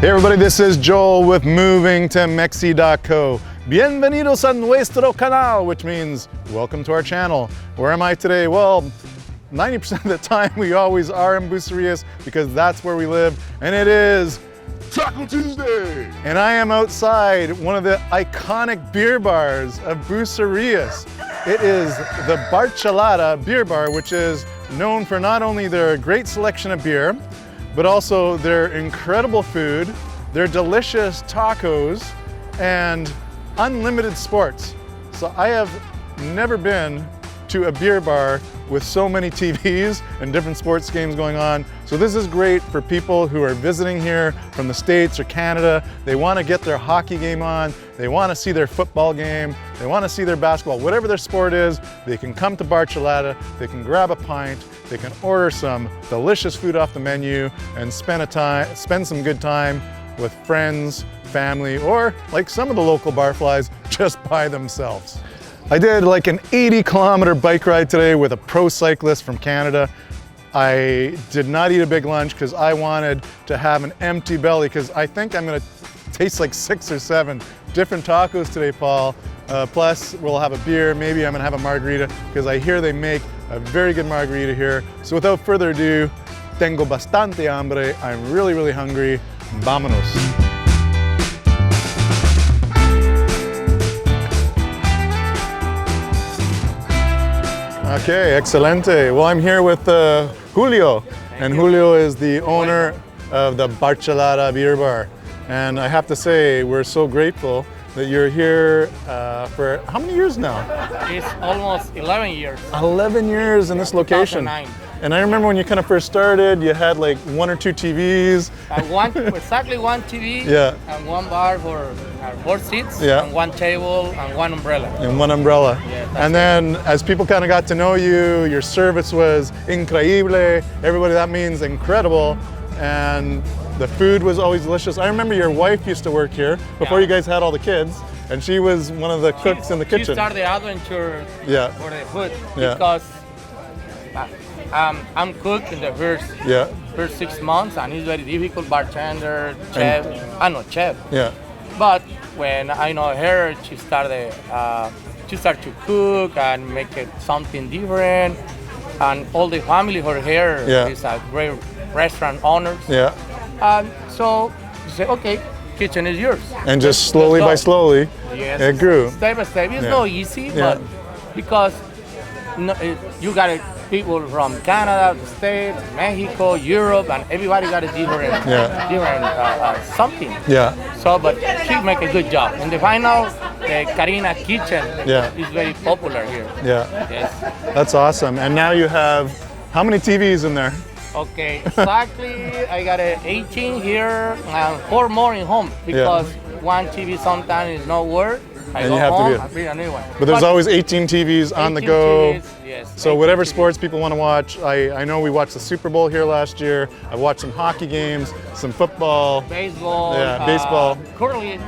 Hey everybody, this is Joel with Moving to Mexi.co. Bienvenidos a nuestro canal, which means welcome to our channel. Where am I today? Well, 90% of the time we always are in Bucerias because that's where we live, and it is Taco Tuesday! And I am outside one of the iconic beer bars of Bucerias. It is the Barcelata beer bar, which is known for not only their great selection of beer, but also their incredible food, their delicious tacos, and unlimited sports. So I have never been to a beer bar with so many TVs and different sports games going on. So this is great for people who are visiting here from the States or Canada. They want to get their hockey game on, they want to see their football game, they want to see their basketball, whatever their sport is, they can come to Barcelata, they can grab a pint, they can order some delicious food off the menu and spend some good time with friends, family, or like some of the local barflies, just by themselves. I did like an 80-kilometer bike ride today with a pro cyclist from Canada. I did not eat a big lunch because I wanted to have an empty belly because I think I'm gonna taste like 6 or 7 different tacos today, Paul. Plus we'll have a beer, maybe I'm gonna have a margarita because I hear they make a very good margarita here. So without further ado, tengo bastante hambre, I'm really hungry. Vámonos. Okay, excelente. Well, I'm here with Julio, and Julio is the owner of the Barcelata Beer Bar. And I have to say, we're so grateful that you're here for how many years now? It's almost 11 years. 11 years in this location. 2009. And I remember when you kind of first started, you had like 1 or 2 TVs. Exactly one TV, Yeah. and one bar for 4 seats, Yeah. and one table, and one umbrella. And one umbrella. Yeah, And then as people kind of got to know you, your service was increíble. Everybody, that means incredible. And the food was always delicious. I remember your wife used to work here before you guys had all the kids, and she was one of the cooks in the kitchen. She started the adventure for the food because I'm cook in the first 6 months, and it's very difficult, bartender, chef. I'm not chef. Yeah. But when I know her, she started to cook and make it something different, and all the family for her is a great restaurant owners. Yeah. So she said, okay, kitchen is yours. And just slowly by slowly, it grew. Step by step. It's not easy, but because you got people from Canada, the States, Mexico, Europe, and everybody got a different something. Yeah. So, but she make a good job. In the final, the Karina kitchen is very popular here. Yeah. Yes. That's awesome. And now you have how many TVs in there? Okay, exactly. I got 18 here and 4 more in home because one TV sometimes is not work. And you have to bring a new one. But there's always 18 TVs on the go. TVs, yes, so whatever sports people want to watch. I know we watched the Super Bowl here last year. I watched some hockey games, some football. Baseball. Baseball. Curling.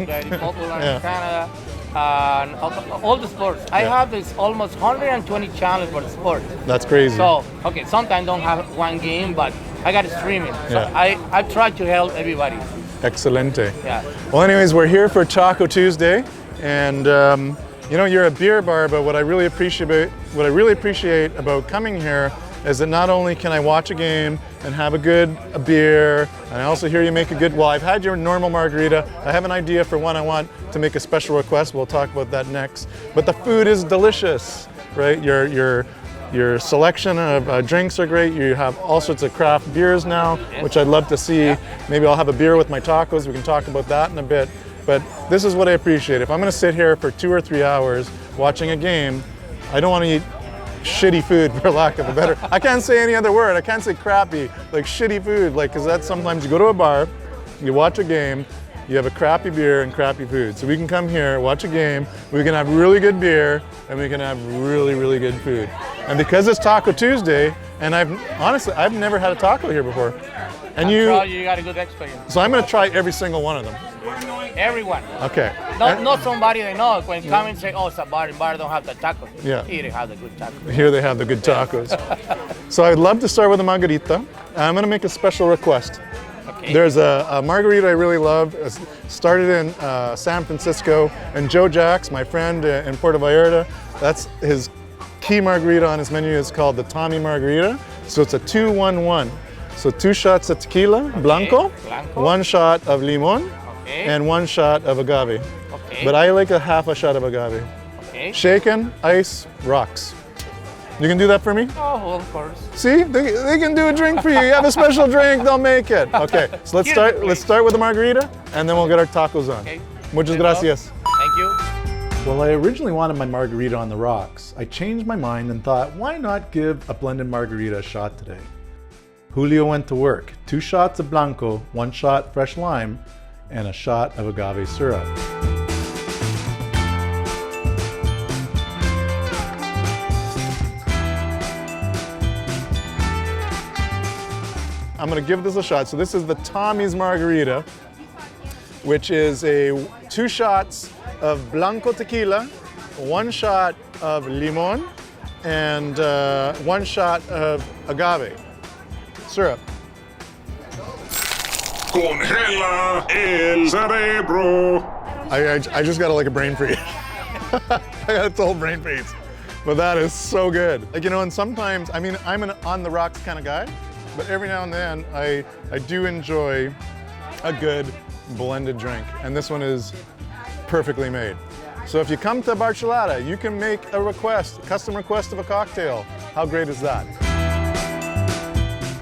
Very popular in Canada. And all the sports. I have this almost 120 channels for the sport. That's crazy. So, okay, sometimes don't have one game, but I got streaming. So I try to help everybody. Excelente. Yeah. Well, anyways, we're here for Taco Tuesday, and you know, you're a beer bar, but what I really appreciate about coming here is that not only can I watch a game and have a beer, and I also hear you make a good, well, I've had your normal margarita. I have an idea for one I want to make a special request. We'll talk about that next. But the food is delicious, right? Your selection of drinks are great. You have all sorts of craft beers now, which I'd love to see. Maybe I'll have a beer with my tacos. We can talk about that in a bit. But this is what I appreciate. If I'm gonna sit here for 2 or 3 hours watching a game, I don't want to eat shitty food, for lack of a better, I can't say any other word. I can't say crappy, like shitty food, like, because that's sometimes you go to a bar, you watch a game, you have a crappy beer and crappy food. So we can come here, watch a game, we can have really good beer, and we can have really good food. And because it's Taco Tuesday, and I've never had a taco here before. And you got a good experience. So I'm gonna try every single one of them. Everyone. Okay. Not somebody they know. When come and say, oh, it's a bar don't have the tacos. Yeah. Here they have the good tacos. Here they have the good tacos. So I'd love to start with a margarita. I'm gonna make a special request. Okay. There's a margarita I really love. It started in San Francisco, and Joe Jacks, my friend in Puerto Vallarta, that's his key margarita on his menu is called the Tommy Margarita. So it's a 2-1-1. So 2 shots of tequila, blanco, 1 shot of limon, and 1 shot of agave. But I like a half a shot of agave. Shaken, ice, rocks. You can do that for me? Oh, of course. See, they can do a drink for you. You have a special drink, they'll make it. Okay, so let's start with the margarita, and then we'll get our tacos on. Okay. Muchas gracias. Thank you. Well, I originally wanted my margarita on the rocks. I changed my mind and thought, why not give a blended margarita a shot today? Julio went to work. 2 shots of blanco, 1 shot fresh lime, and a shot of agave syrup. I'm gonna give this a shot. So this is the Tommy's Margarita, which is 2 shots of blanco tequila, 1 shot of limon, and 1 shot of agave syrup. Congela el cerebro. I just got like a brain freeze. I got a total brain freeze. But that is so good. Like, you know, and sometimes, I mean, I'm an on the rocks kind of guy, but every now and then I do enjoy a good blended drink. And this one is perfectly made. So if you come to Bucerias, you can make a request, custom request of a cocktail. How great is that?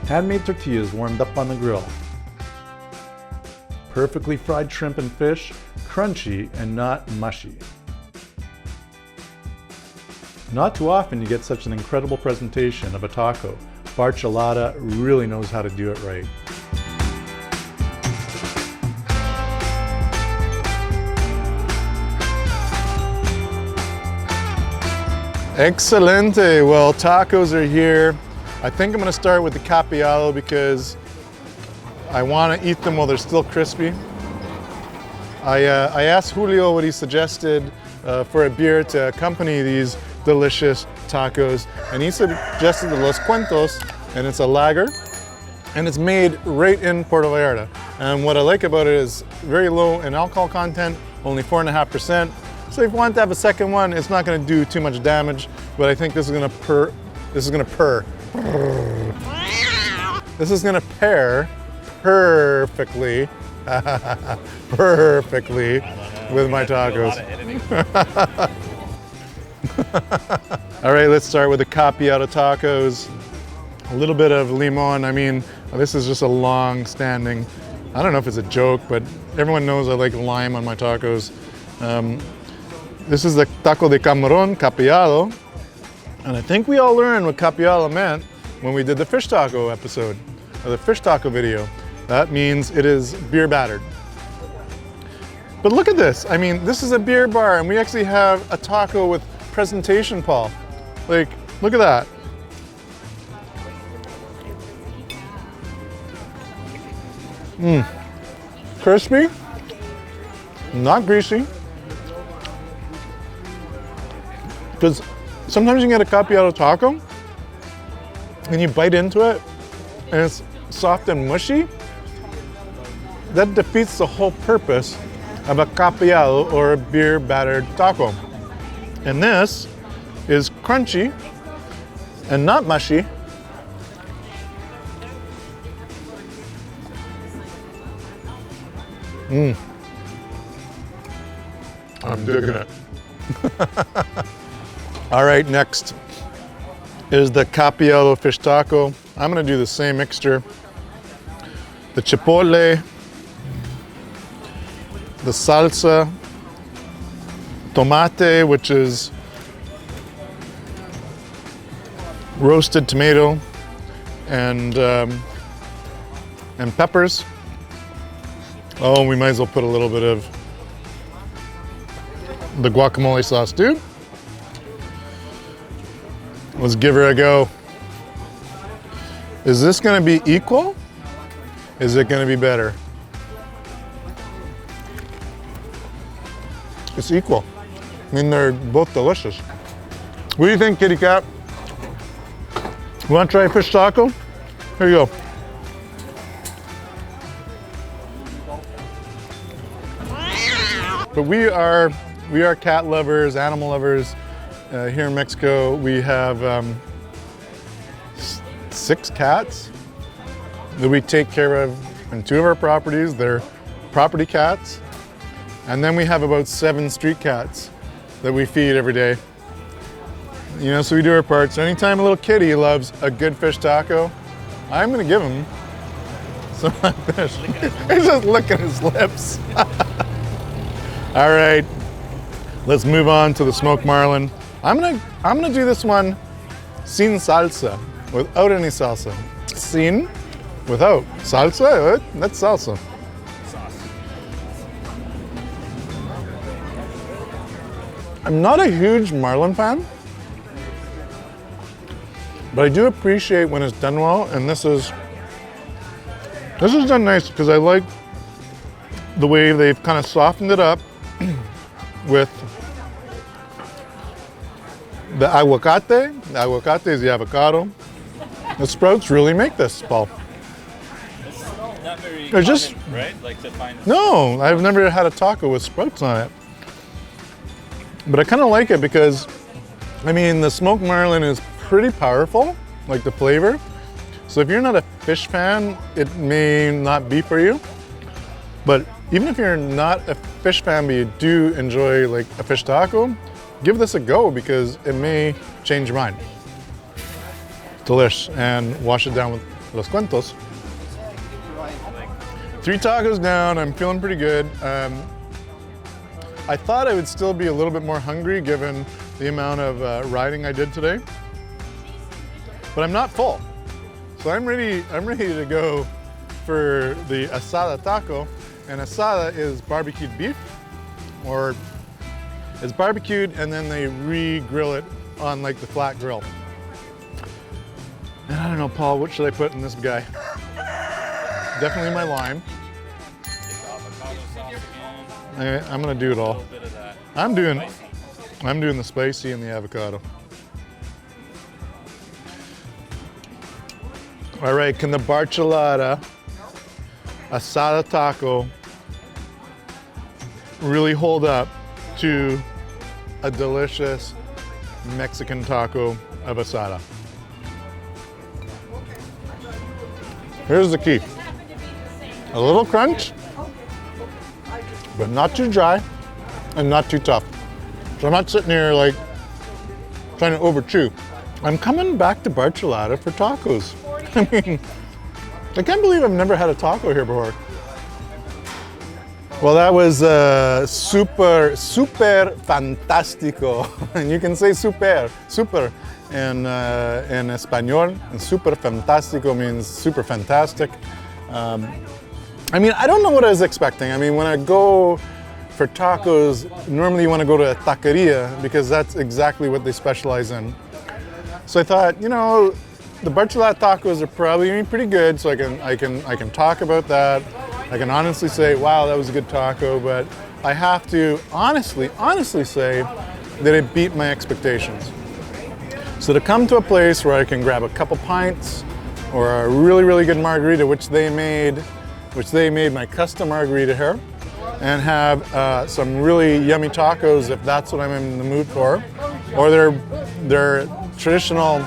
Handmade tortillas warmed up on the grill. Perfectly fried shrimp and fish, crunchy and not mushy. Not too often you get such an incredible presentation of a taco. Bucerias really knows how to do it right. Excelente. Well, tacos are here. I think I'm gonna start with the capillado because I want to eat them while they're still crispy. I asked Julio what he suggested for a beer to accompany these delicious tacos, and he suggested the Los Cuentos, and it's a lager, and it's made right in Puerto Vallarta. And what I like about it is very low in alcohol content, only 4.5%. So if you want to have a second one, it's not going to do too much damage, but I think this is going to purr. This is going to purr. This is going to pair perfectly, perfectly with my tacos. All right, let's start with the capillado tacos. A little bit of limon. I mean, this is just a long-standing, I don't know if it's a joke, but everyone knows I like lime on my tacos. This is the taco de camarón capillado. And I think we all learned what capillado meant when we did the fish taco episode, or the fish taco video. That means it is beer battered. But look at this. I mean, this is a beer bar, and we actually have a taco with presentation, Paul. Like, look at that. Crispy, not greasy. Because sometimes you can get a capillado taco, and you bite into it, and it's soft and mushy. That defeats the whole purpose of a capillado or a beer battered taco. And this is crunchy and not mushy. I'm digging it. All right, next is the capillado fish taco. I'm gonna do the same mixture. The chipotle, the salsa, tomate, which is roasted tomato, and peppers. Oh, we might as well put a little bit of the guacamole sauce too. Let's give her a go. Is this gonna be equal? Is it gonna be better? It's equal. I mean, they're both delicious. What do you think, kitty cat? You want to try a fish taco? Here you go. But we are cat lovers, animal lovers. Here in Mexico, we have 6 cats that we take care of in 2 of our properties. They're property cats. And then we have about 7 street cats that we feed every day. You know, so we do our part. So anytime a little kitty loves a good fish taco, I'm gonna give him some of that fish. He's just licking his lips. All right, let's move on to the smoked marlin. I'm gonna do this one sin salsa, without any salsa. Sin, without. Salsa, that's salsa. I'm not a huge marlin fan, but I do appreciate when it's done well, and this is done nice because I like the way they've kind of softened it up with the aguacate. The aguacate is the avocado. The sprouts really make this, Paul. It's not very They're just, common, right? Like to find. No, I've never had a taco with sprouts on it. But I kind of like it because, I mean, the smoked marlin is pretty powerful, like the flavor. So if you're not a fish fan, it may not be for you. But even if you're not a fish fan, but you do enjoy like a fish taco, give this a go because it may change your mind. Delish, and wash it down with Los Cuentos. 3 tacos down, I'm feeling pretty good. I thought I would still be a little bit more hungry given the amount of riding I did today, but I'm not full. So I'm ready to go for the asada taco. And asada is barbecued beef, or it's barbecued and then they re-grill it on like the flat grill. And I don't know, Paul, what should I put in this guy? Definitely my lime. I'm gonna do it all. I'm doing the spicy and the avocado. All right, can the barcelada asada taco really hold up to a delicious Mexican taco of asada? Here's the key. A little crunch, but not too dry and not too tough. So I'm not sitting here like trying to over chew. I'm coming back to Barcelona for tacos. I mean, I can't believe I've never had a taco here before. Well, that was super fantástico. And you can say super in Espanol, and super fantástico means super fantastic. I mean, I don't know what I was expecting. I mean, when I go for tacos, normally you want to go to a taqueria because that's exactly what they specialize in. So I thought, you know, the Barcelona tacos are probably gonna be pretty good, so I can talk about that. I can honestly say, wow, that was a good taco, but I have to honestly say that it beat my expectations. So to come to a place where I can grab a couple pints or a really, really good margarita, which they made my custom margarita here, and have some really yummy tacos if that's what I'm in the mood for, or their traditional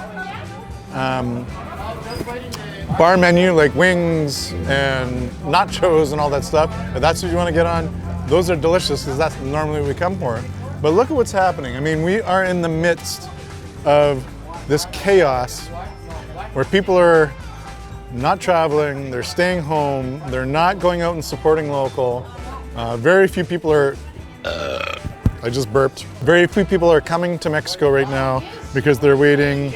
bar menu like wings and nachos and all that stuff. If that's what you want to get on, those are delicious because that's normally what we come for. But look at what's happening. I mean, we are in the midst of this chaos where people are not traveling, they're staying home, they're not going out and supporting local. Very few people are, I just burped. Very few people are coming to Mexico right now because they're waiting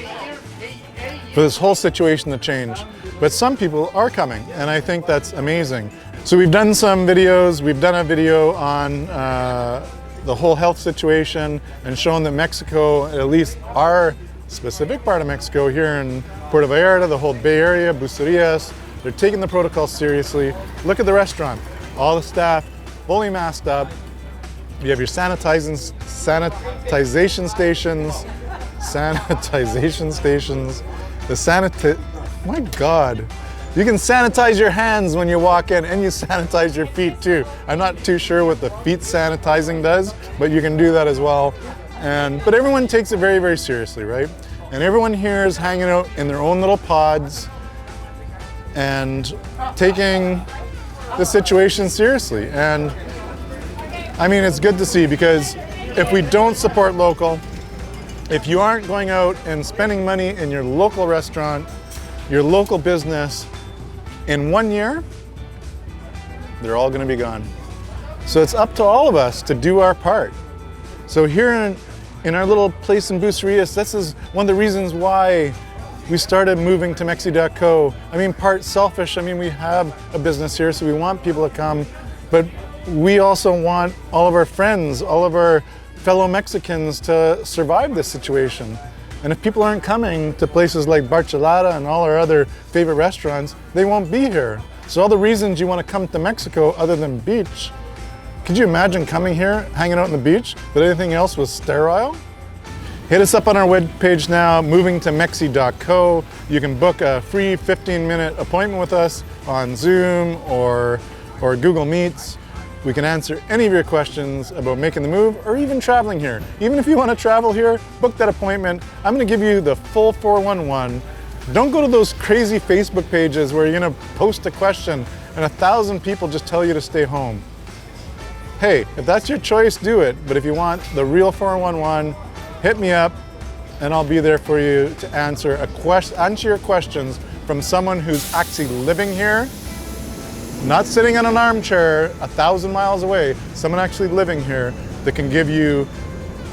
for this whole situation to change. But some people are coming, and I think that's amazing. So we've done some videos. We've done a video on the whole health situation and shown that Mexico, at least our specific part of Mexico here in Puerto Vallarta, the whole Bay Area, Bucerias, they're taking the protocol seriously. Look at the restaurant. All the staff fully masked up. You have your sanitization stations, my God. You can sanitize your hands when you walk in, and you sanitize your feet too. I'm not too sure what the feet sanitizing does, but you can do that as well. But everyone takes it very, very seriously, right? And everyone here is hanging out in their own little pods and taking the situation seriously. And I mean, it's good to see, because if we don't support local, if you aren't going out and spending money in your local restaurant, your local business, in 1 year, they're all gonna be gone. So it's up to all of us to do our part. So here in our little place in Bucerias, this is one of the reasons why we started moving to Mexi.co. I mean, part selfish, I mean, we have a business here, so we want people to come, but we also want all of our friends, all of our fellow Mexicans to survive this situation. And if people aren't coming to places like Bucerias and all our other favorite restaurants, they won't be here. So all the reasons you want to come to Mexico other than beach, could you imagine coming here, hanging out on the beach, but everything else was sterile? Hit us up on our webpage now, movingtomexi.co. You can book a free 15-minute appointment with us on Zoom or Google Meets. We can answer any of your questions about making the move or even traveling here. Even if you want to travel here, book that appointment. I'm going to give you the full 411. Don't go to those crazy Facebook pages where you're going to post a question and 1,000 people just tell you to stay home. Hey, if that's your choice, do it. But if you want the real 411, hit me up and I'll be there for you to answer your questions from someone who's actually living here. Not sitting in an armchair 1,000 miles away, someone actually living here that can give you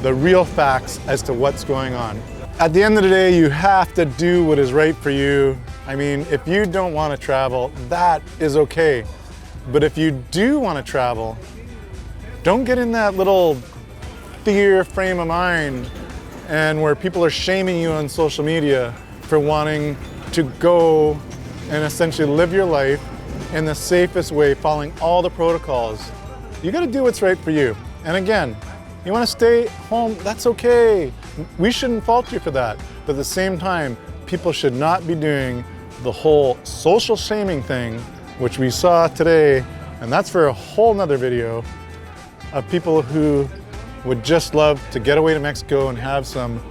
the real facts as to what's going on. At the end of the day, you have to do what is right for you. I mean, if you don't want to travel, that is okay. But if you do want to travel, don't get in that little fear frame of mind and where people are shaming you on social media for wanting to go and essentially live your life in the safest way, following all the protocols. You gotta do what's right for you. And again, you wanna stay home, that's okay. We shouldn't fault you for that. But at the same time, people should not be doing the whole social shaming thing, which we saw today, and that's for a whole nother video, of people who would just love to get away to Mexico and have some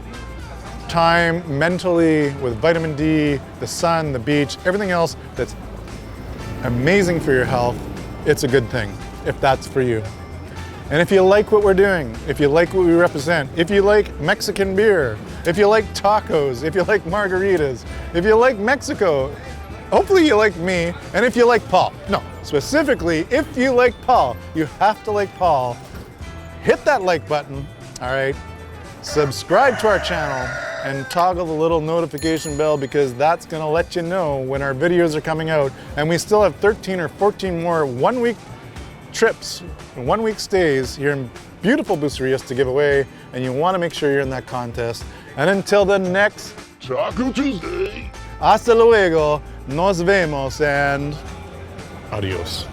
time mentally with vitamin D, the sun, the beach, everything else that's amazing for your health. It's a good thing if that's for you. And if you like what we're doing, if you like what we represent, if you like Mexican beer, if you like tacos, if you like margaritas, if you like Mexico, hopefully you like me, and if you like Paul. No, specifically, if you like Paul, you have to like Paul. Hit that like button, all right? Subscribe to our channel and toggle the little notification bell, because that's gonna let you know when our videos are coming out. And we still have 13 or 14 more one-week trips, one-week stays here in beautiful Bucerias to give away, and you wanna make sure you're in that contest. And until the next Taco Tuesday. hasta luego, nos vemos, and adios.